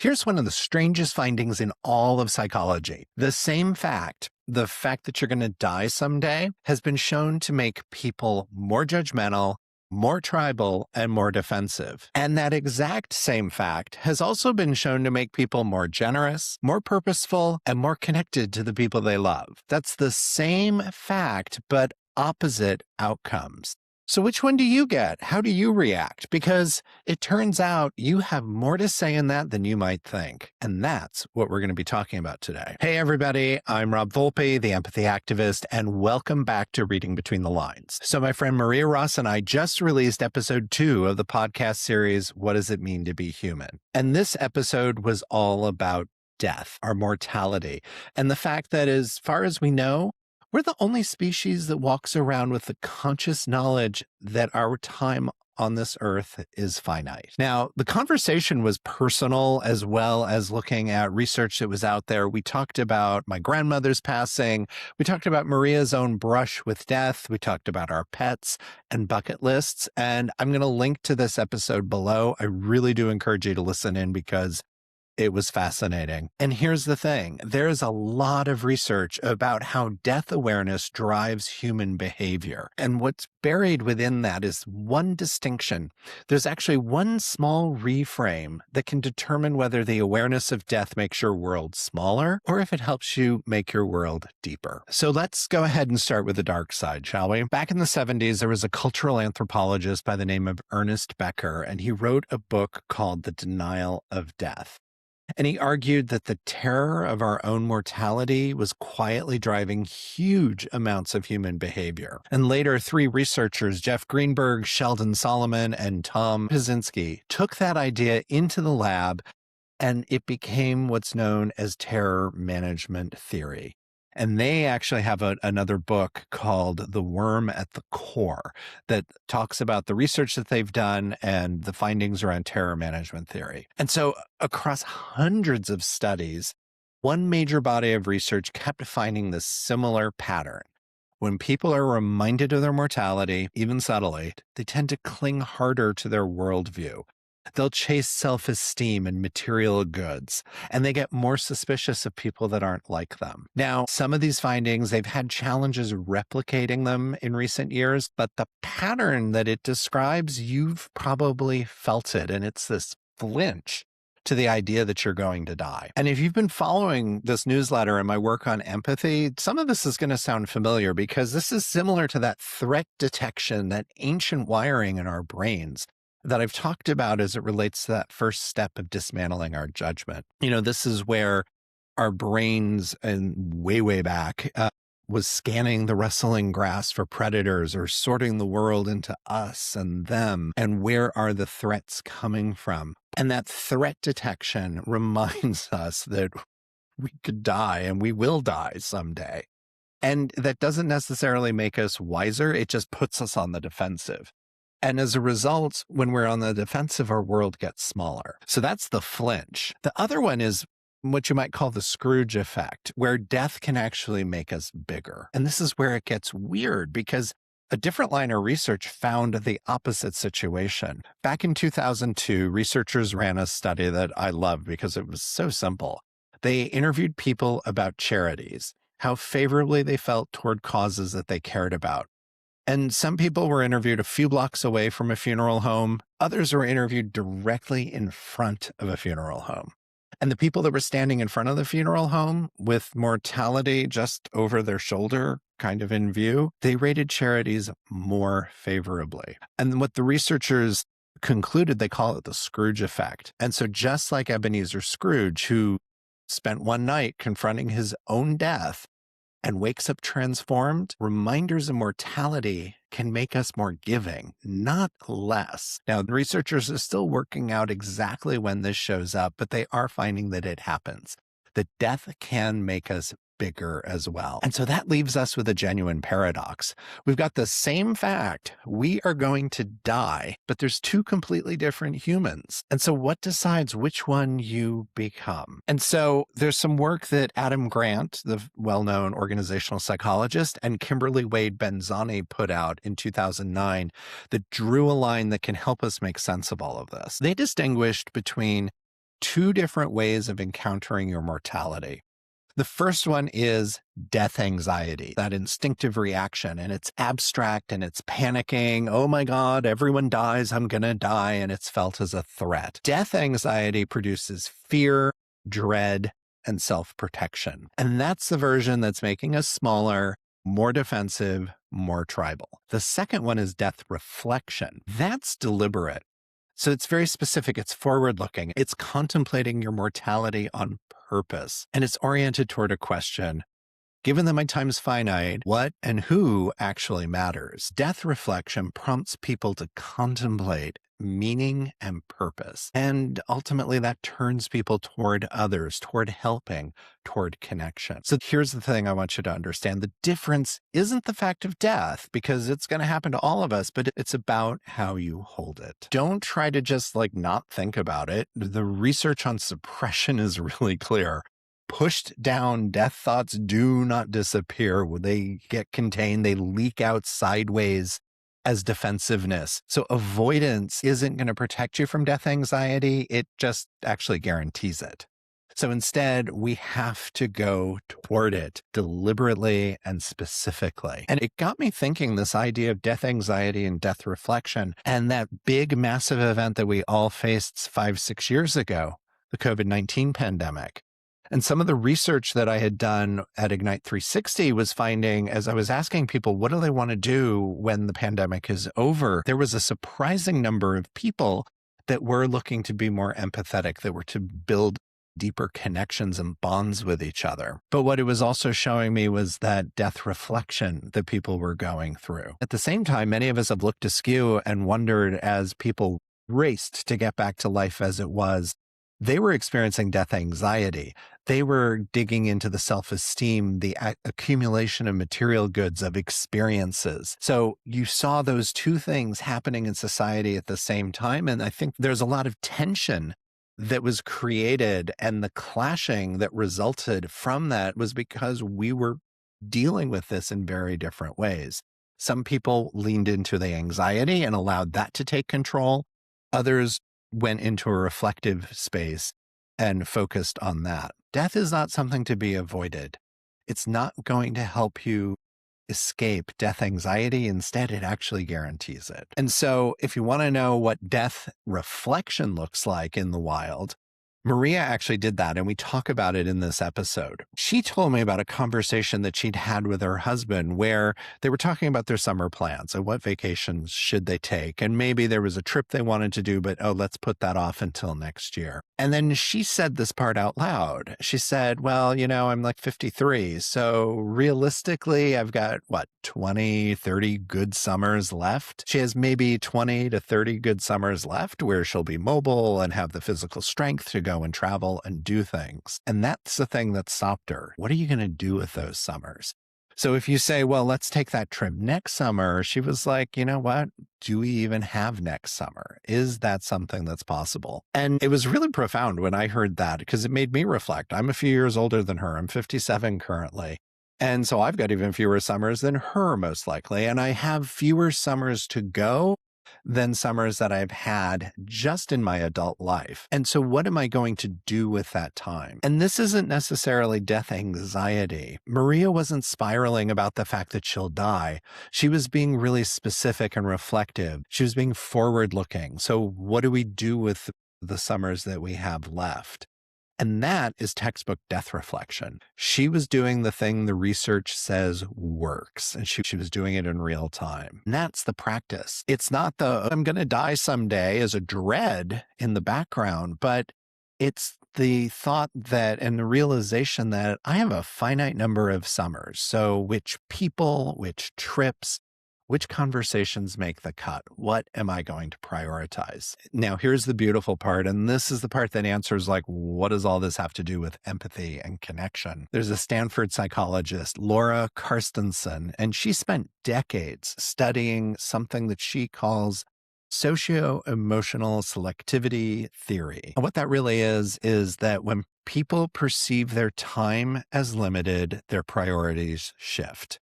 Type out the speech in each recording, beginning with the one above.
Here's one of the strangest findings in all of psychology. The same fact, the fact that you're going to die someday, has been shown to make people more judgmental, more tribal, and more defensive. And that exact same fact has also been shown to make people more generous, more purposeful, and more connected to the people they love. That's the same fact, but opposite outcomes. So which one do you get? How do you react? Because it turns out you have more to say in that than you might think. And that's what we're going to be talking about today. Hey, everybody. I'm Rob Volpe, the empathy activist, and welcome back to Reading Between the Lines. So my friend Maria Ross and I just released episode 2 of the podcast series, What Does It Mean to Be Human? And this episode was all about death, our mortality, and the fact that as far as we know, we're the only species that walks around with the conscious knowledge that our time on this earth is finite. Now, the conversation was personal as well as looking at research that was out there. We talked about my grandmother's passing. We talked about Maria's own brush with death. We talked about our pets and bucket lists. And I'm going to link to this episode below. I really do encourage you to listen in because it was fascinating. And here's the thing. There's a lot of research about how death awareness drives human behavior. And what's buried within that is one distinction. There's actually one small reframe that can determine whether the awareness of death makes your world smaller or if it helps you make your world deeper. So let's go ahead and start with the dark side, shall we? Back in the 70s, there was a cultural anthropologist by the name of Ernest Becker, and he wrote a book called The Denial of Death. And he argued that the terror of our own mortality was quietly driving huge amounts of human behavior. And later, 3 researchers, Jeff Greenberg, Sheldon Solomon, and Tom Paszynski, took that idea into the lab, and it became what's known as terror management theory. And they actually have another book called The Worm at the Core that talks about the research that they've done and the findings around terror management theory. And so across hundreds of studies, one major body of research kept finding this similar pattern. When people are reminded of their mortality, even subtly, they tend to cling harder to their worldview. They'll chase self-esteem and material goods, and they get more suspicious of people that aren't like them. Now, some of these findings, they've had challenges replicating them in recent years, but the pattern that it describes, you've probably felt it, and it's this flinch to the idea that you're going to die. And if you've been following this newsletter and my work on empathy, some of this is going to sound familiar because this is similar to that threat detection, that ancient wiring in our brains that I've talked about as it relates to that first step of dismantling our judgment. You know, this is where our brains, and way back, was scanning the rustling grass for predators or sorting the world into us and them, and where are the threats coming from. And that threat detection reminds us that we could die and we will die someday. And that doesn't necessarily make us wiser. It just puts us on the defensive. And as a result, when we're on the defensive, our world gets smaller. So that's the flinch. The other one is what you might call the Scrooge effect, where death can actually make us bigger. And this is where it gets weird because a different line of research found the opposite situation. Back in 2002, researchers ran a study that I love because it was so simple. They interviewed people about charities, how favorably they felt toward causes that they cared about. And some people were interviewed a few blocks away from a funeral home. Others were interviewed directly in front of a funeral home. And the people that were standing in front of the funeral home with mortality just over their shoulder, kind of in view, they rated charities more favorably. And what the researchers concluded, they call it the Scrooge effect. And so just like Ebenezer Scrooge, who spent one night confronting his own death, and wakes up transformed, reminders of mortality can make us more giving, not less. Now, the researchers are still working out exactly when this shows up, but they are finding that it happens. That death can make us bigger as well. And so that leaves us with a genuine paradox. We've got the same fact, we are going to die, but there's 2 completely different humans. And so what decides which one you become? And so there's some work that Adam Grant, the well-known organizational psychologist, and Kimberly Wade Benzani put out in 2009 that drew a line that can help us make sense of all of this. They distinguished between two different ways of encountering your mortality. The first one is death anxiety, that instinctive reaction, and it's abstract and it's panicking. Oh my God, everyone dies. I'm going to die. And it's felt as a threat. Death anxiety produces fear, dread, and self-protection. And that's the version that's making us smaller, more defensive, more tribal. The second one is death reflection. That's deliberate. So it's very specific. It's forward-looking. It's contemplating your mortality on purpose. And it's oriented toward a question: given that my time is finite, what and who actually matters? Death reflection prompts people to contemplate meaning and purpose. And ultimately, that turns people toward others, toward helping, toward connection. So here's the thing I want you to understand. The difference isn't the fact of death, because it's going to happen to all of us, but it's about how you hold it. Don't try to just not think about it. The research on suppression is really clear. Pushed down death thoughts do not disappear. They get contained, they leak out sideways as defensive-ness. So avoidance isn't going to protect you from death anxiety. It just actually guarantees it. So instead, we have to go toward it deliberately and specifically. And it got me thinking, this idea of death anxiety and death reflection, and that big, massive event that we all faced 5-6 years ago, the COVID-19 pandemic. And some of the research that I had done at Ignite 360 was finding, as I was asking people, what do they want to do when the pandemic is over? There was a surprising number of people that were looking to be more empathetic, that were to build deeper connections and bonds with each other. But what it was also showing me was that death reflection that people were going through. At the same time, many of us have looked askew and wondered, as people raced to get back to life as it was, they were experiencing death anxiety. They were digging into the self-esteem, the accumulation of material goods, of experiences. So you saw those two things happening in society at the same time. And I think there's a lot of tension that was created, and the clashing that resulted from that was because we were dealing with this in very different ways. Some people leaned into the anxiety and allowed that to take control. Others went into a reflective space and focused on that. Death is not something to be avoided. It's not going to help you escape death anxiety. Instead, it actually guarantees it. And so if you want to know what death reflection looks like in the wild, Maria actually did that, and we talk about it in this episode. She told me about a conversation that she'd had with her husband where they were talking about their summer plans and what vacations should they take. And maybe there was a trip they wanted to do, but let's put that off until next year. And then she said this part out loud. She said, well, I'm 53. So realistically, I've got 20, 30 good summers left. She has maybe 20 to 30 good summers left where she'll be mobile and have the physical strength to go and travel and do things. And that's the thing that stopped her. What are you going to do with those summers? So if you say, well, let's take that trip next summer, she was like, you know what? Do we even have next summer? Is that something that's possible? And it was really profound when I heard that, because it made me reflect. I'm a few years older than her. I'm 57 currently. And so I've got even fewer summers than her, most likely. And I have fewer summers to go than summers that I've had just in my adult life. And so what am I going to do with that time? And this isn't necessarily death anxiety. Maria wasn't spiraling about the fact that she'll die. She was being really specific and reflective. She was being forward-looking. So what do we do with the summers that we have left? And that is textbook death reflection. She was doing the thing the research says works, and she was doing it in real time. And that's the practice. It's not the I'm going to die someday as a dread in the background, but it's the thought that, and the realization that I have a finite number of summers. So which people, which trips, which conversations make the cut? What am I going to prioritize? Now, here's the beautiful part, and this is the part that answers what does all this have to do with empathy and connection? There's a Stanford psychologist, Laura Carstensen, and she spent decades studying something that she calls Socio-Emotional selectivity theory. And what that really is that when people perceive their time as limited, their priorities shift.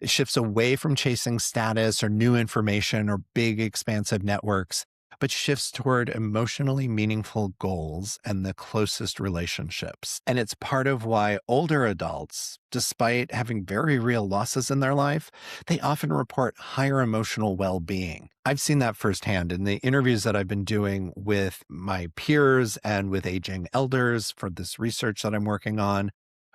It shifts away from chasing status or new information or big expansive networks, but shifts toward emotionally meaningful goals and the closest relationships. And it's part of why older adults, despite having very real losses in their life, they often report higher emotional well-being. I've seen that firsthand in the interviews that I've been doing with my peers and with aging elders for this research that I'm working on.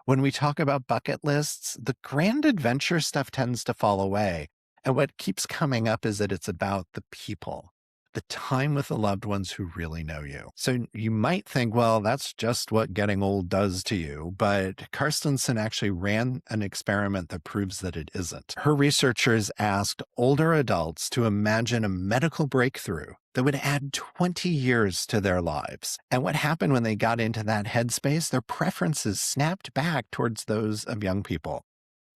When we talk about bucket lists, the grand adventure stuff tends to fall away. And what keeps coming up is that it's about the people, the time with the loved ones who really know you. So you might think, well, that's just what getting old does to you. But Carstensen actually ran an experiment that proves that it isn't. Her researchers asked older adults to imagine a medical breakthrough that would add 20 years to their lives. And what happened when they got into that headspace, their preferences snapped back towards those of young people,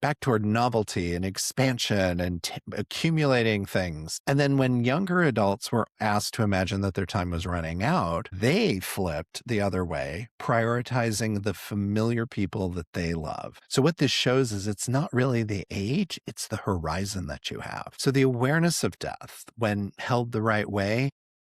back toward novelty and expansion and accumulating things. And then when younger adults were asked to imagine that their time was running out, they flipped the other way, prioritizing the familiar people that they love. So what this shows is it's not really the age, it's the horizon that you have. So the awareness of death, when held the right way,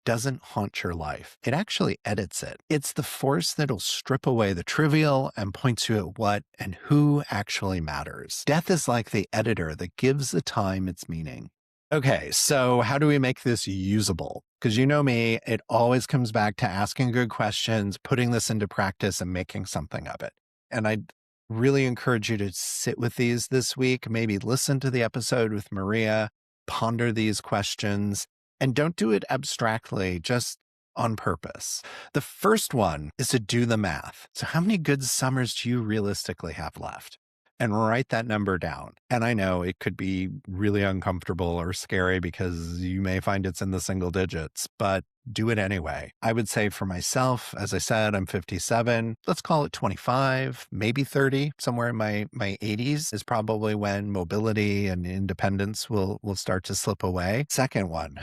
doesn't haunt your life. It actually edits it. It's the force that'll strip away the trivial and points you at what and who actually matters. Death is like the editor that gives the time its meaning. Okay, so how do we make this usable? Because you know me, it always comes back to asking good questions, putting this into practice, and making something of it. And I'd really encourage you to sit with these this week, maybe listen to the episode with Maria, ponder these questions, and don't do it abstractly, just on purpose. The first one is to do the math. So how many good summers do you realistically have left? And write that number down. And I know it could be really uncomfortable or scary because you may find it's in the single digits, but do it anyway. I would say for myself, as I said, I'm 57. Let's call it 25, maybe 30. Somewhere in my 80s is probably when mobility and independence will start to slip away. Second one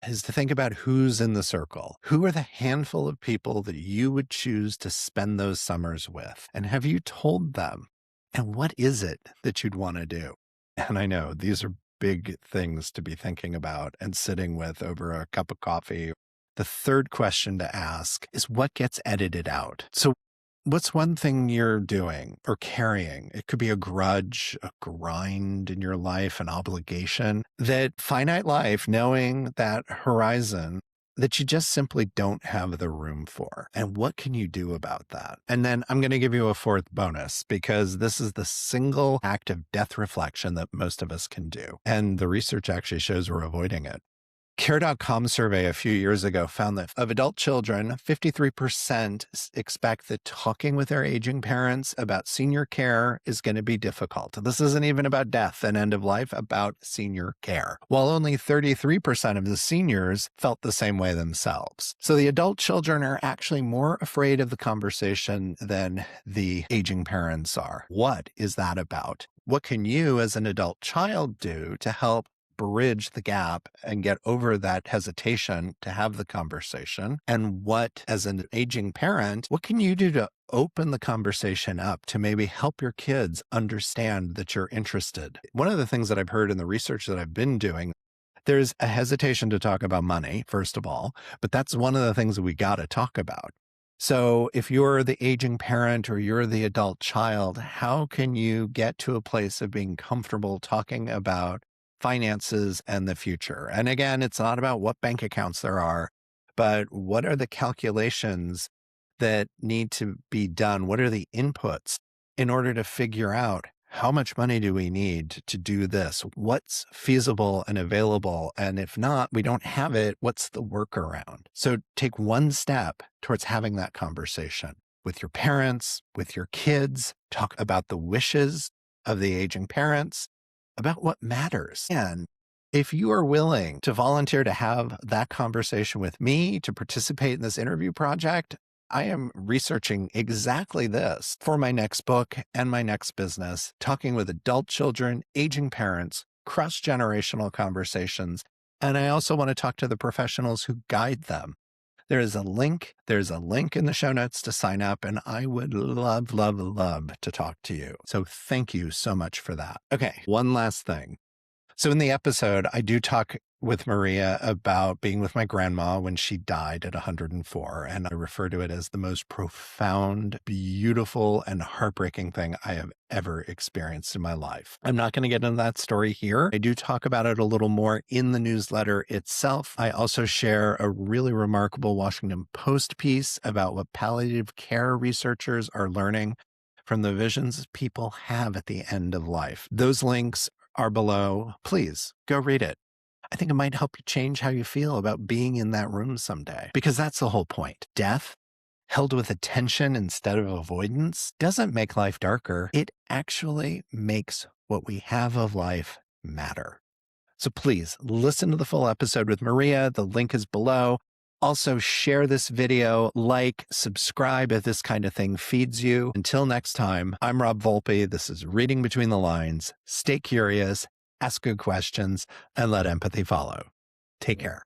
is to think about who's in the circle. Who are the handful of people that you would choose to spend those summers with? And have you told them? And what is it that you'd want to do? And I know these are big things to be thinking about and sitting with over a cup of coffee. The third question to ask is what gets edited out? So what's one thing you're doing or carrying? It could be a grudge, a grind in your life, an obligation, that finite life, knowing that horizon, that you just simply don't have the room for. And what can you do about that? And then I'm going to give you a fourth bonus because this is the single act of death reflection that most of us can do. And the research actually shows we're avoiding it. Care.com survey a few years ago found that of adult children, 53% expect that talking with their aging parents about senior care is going to be difficult. This isn't even about death and end of life, about senior care, while only 33% of the seniors felt the same way themselves. So the adult children are actually more afraid of the conversation than the aging parents are. What is that about? What can you as an adult child do to help bridge the gap and get over that hesitation to have the conversation? And what, as an aging parent, what can you do to open the conversation up to maybe help your kids understand that you're interested? One of the things that I've heard in the research that I've been doing, there's a hesitation to talk about money, first of all, but that's one of the things that we got to talk about. So if you're the aging parent or you're the adult child, how can you get to a place of being comfortable talking about finances and the future? And again, it's not about what bank accounts there are, but what are the calculations that need to be done? What are the inputs in order to figure out how much money do we need to do this? What's feasible and available? And if not, we don't have it, what's the workaround? So take one step towards having that conversation with your parents, with your kids. Talk about the wishes of the aging parents, about what matters. And if you are willing to volunteer to have that conversation with me, to participate in this interview project, I am researching exactly this for my next book and my next business, talking with adult children, aging parents, cross-generational conversations. And I also want to talk to the professionals who guide them. There's a link in the show notes to sign up, and I would love to talk to you. So thank you so much for that. Okay, one last thing. So in the episode, I do talk with Maria about being with my grandma when she died at 104. And I refer to it as the most profound, beautiful, and heartbreaking thing I have ever experienced in my life. I'm not going to get into that story here. I do talk about it a little more in the newsletter itself. I also share a really remarkable Washington Post piece about what palliative care researchers are learning from the visions people have at the end of life. Those links are below. Please go read it. I think it might help you change how you feel about being in that room someday, because that's the whole point. Death, held with attention instead of avoidance, doesn't make life darker. It actually makes what we have of life matter. So please listen to the full episode with Maria. The link is below. Also, share this video, like, subscribe if this kind of thing feeds you. Until next time, I'm Rob Volpe. This is Reading Between the Lines. Stay curious, ask good questions, and let empathy follow. Take care.